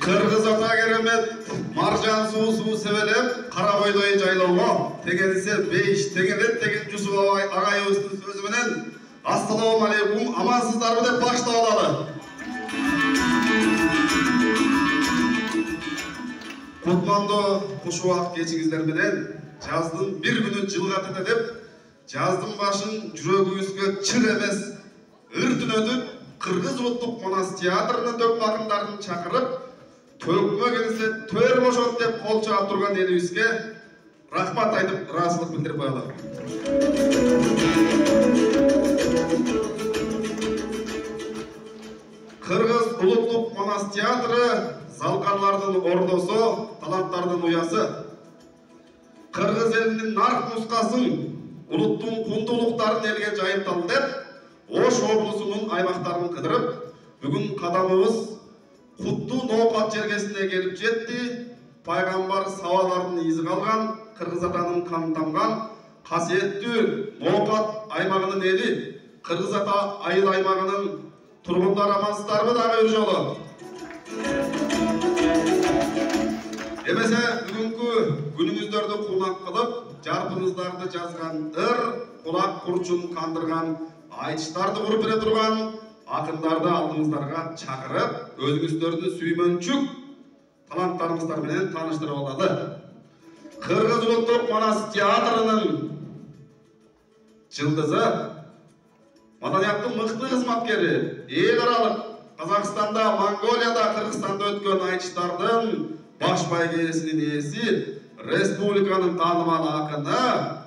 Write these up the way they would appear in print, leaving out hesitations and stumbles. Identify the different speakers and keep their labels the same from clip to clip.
Speaker 1: Kırgız ata keremet marjan suu sebelep kara koydoy jayloogo tegенисе 5 тегенет деген Жусуп агайыбыздын сөзү менен ассалому алейкум амансыздарбы деп баштап алалы. Кутмандуу кушубак кечиңиздер менен жаздын бир күнү жылга тете деп жаздын башын жүрөгүбүзгө чыр эмес ыр түнөтүп Кыргыз улуттук манас театрынын төк акындарын чакырып төкмө келсе төр бошот деп кол чаап турган элибизге рахмат айтып ыраазычылык билдирип коелу. Кыргыз улуттук манас театры залкарлардын ордосу, таланттардын уясы. Кыргыз элинин нарк нускасын, улуттун кундуулуктарын элге жайыпталы деп Ош облусунун аймактарын кыдырып, бүгүн кадамыбыз Куттуу Ноокат жергесине келип жетти. Пайгамбар сабалардын изи калган, Кыргыз атанын каны тамган касиеттүү Ноокат аймагынын эли, Кыргыз ата айыл аймагынын тургундары амансыздарбы дагы бир жолу. Эмесе бүгүнкү күнүңүздөрдү кунак кылып, жарпыңыздарды жазган ыр, кулак курчун кандырган айтыштарды куруп бере турган акындарды алдыңыздарга чакырып, өзүңүздөрдүн сүймөнчүк таланттарыңыздар менен тааныштырып алалы. Кыргыз улуттук манас театрынын жылдызы, маданияттын мыкты кызматкери, эл аралык Казакстанда, Монголияда, Кыргызстанда өткөн айтыштардын баш байгесинин ээси, республиканын таанымал акыны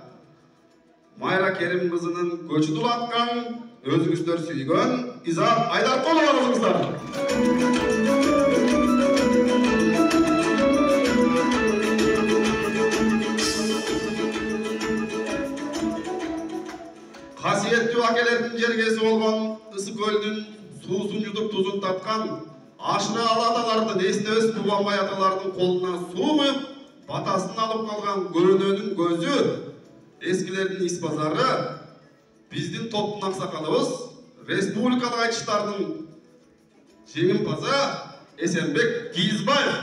Speaker 1: Майра Керим кызынын көчү дулаткан, өзүңүздөр сүйгөн Изат Айдаркулова кызыңыздар. Касиеттүү акелердин жергеси болгон Ысык көлдүн суусун жутуп тузун таткан, ашыра ала аталардын, эстебес Тубанбай аталардын колуна суу куюп, батасын алып калган көрөнөнүн көзү, эскилердин ис базары, биздин топтун аксакалыбыз, республикалык айтыштардын жеңимпазы Эсенбек Кийизбаев.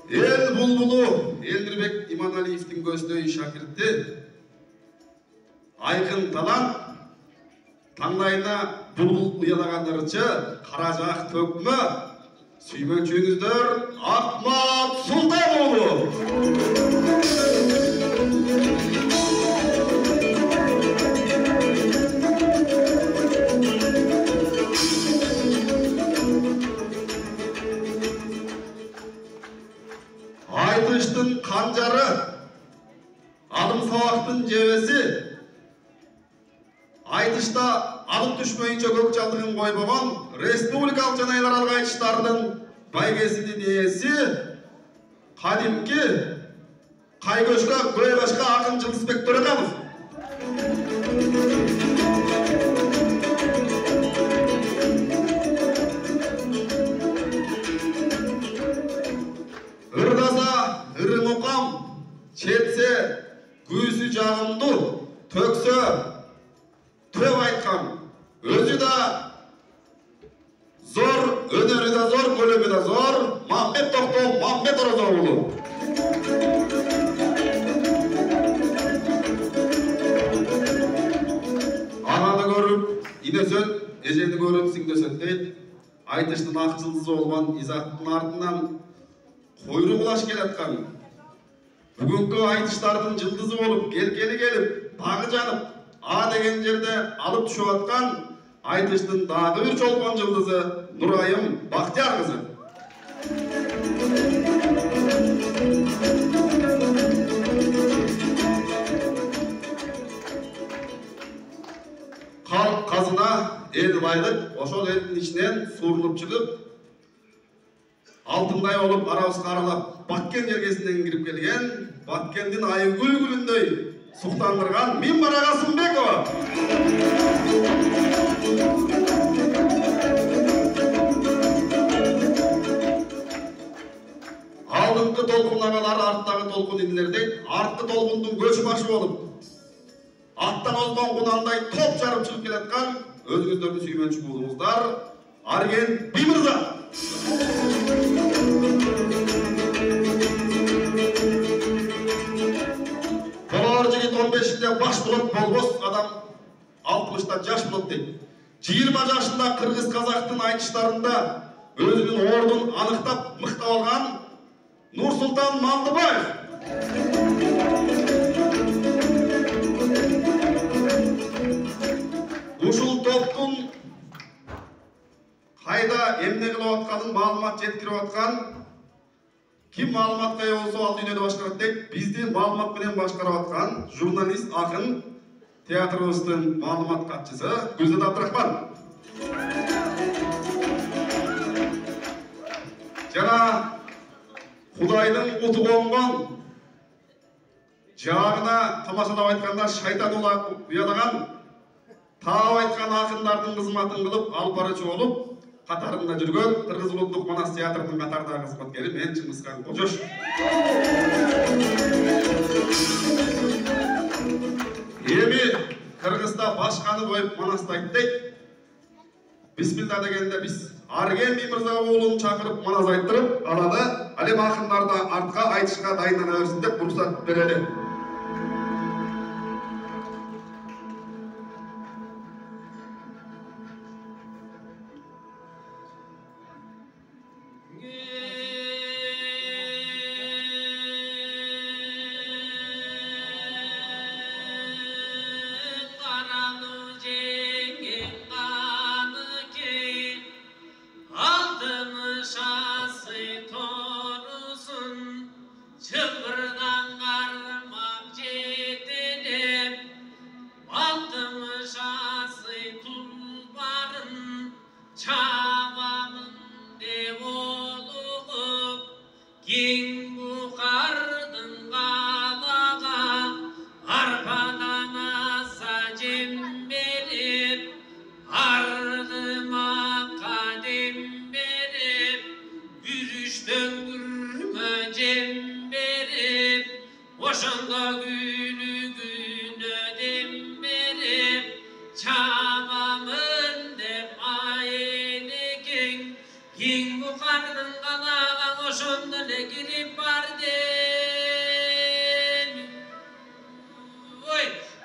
Speaker 1: Эл булбулу Элдирбек Иманалиевдин көздөй шакирти, айкын талант, таңдайына булбул уялаган ырчы, каражак төкмө, сүймөнчүңүздөр Акмат Султан уулу. Айтыштын канжары, алым сабактын жебеси, айтышта алып түшмөйүнчө көк чалтыгын койбогон республикалык жана эл аралык айтыштардын байгесинин ээси, кадимки Кайгөшкө Көйбашка акын Жылдызбек Төрөканов. Ырдаса ыры мукам, четсе күйсү жагымдуу, төксө төп айткан, өзү да зор, өнөрү да зор, көлөмү да зор, Мамбет Токтоо Мамбет Орозо уулу. Ананы көрүп, инесөт, эжени көрүп сиңдөсөт дейт. Айтыштын ак жылдызы болгон Изаттын артынан койру кулаш келаткан. Бүгүнкү айтыштардын жылдызы болуп, келкени келип, багы жанып, А деген жерде алып түшүп аткан айтыштын дагы бир чолпон жылдызы Нурайым Бактияр кызы. Халк казына, эл байлык, ошол элдин ичинен суурулуп чыгып, алтындай болуп арабызга аралап Баткен жергесинен кирип келген, Баткендин айгүл гүлүндөй суктандырган Минбара Касымбекова. алдыңғы толқын ағалар арттағы толқын инилердей артқы толқындың көшбашы болып аттан озған құнандай топ жарып шығып келе жатқан өзіңіздердің сүйменші болыңыздар Арген Бимырза. Болар жігіт 15-те баш болып болбос адам 60-та жаш болып дейді. 20 жашында қырғыз қазақтың айтыштарында өзінің орнын анықтап мықтап алған Нұрсұлтан Малдыбаев. Ушул топтун қайда эмне кылып атканын маалымат жеткирип аткан ким маалыматка ээ болсо ал дүйнөдө башкарат дейт. Бизди маалымат менен башкарып аткан журналист, акын, театрыбыздын маалымат катчысы Гүлзада Абдрахман. Жана Кудайдын уту конгон жаагына тамашалап айтканда шайтан уялаган таап айткан акындардын кызматын кылып алып баруучу болуп катарында жүргөн Кыргыз улуттук манас театрынын катардагы кызматкери мен Чыңгызхан Кожош. Эми Кыргызда башканы коюп манастайт дейт. Бисмилла дегенде биз Арген Бимырза уулун чакырып манас айттырып алады. Ал эми акындар да артка айтышка дайындана берсин деп уруксат берели.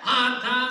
Speaker 2: Ata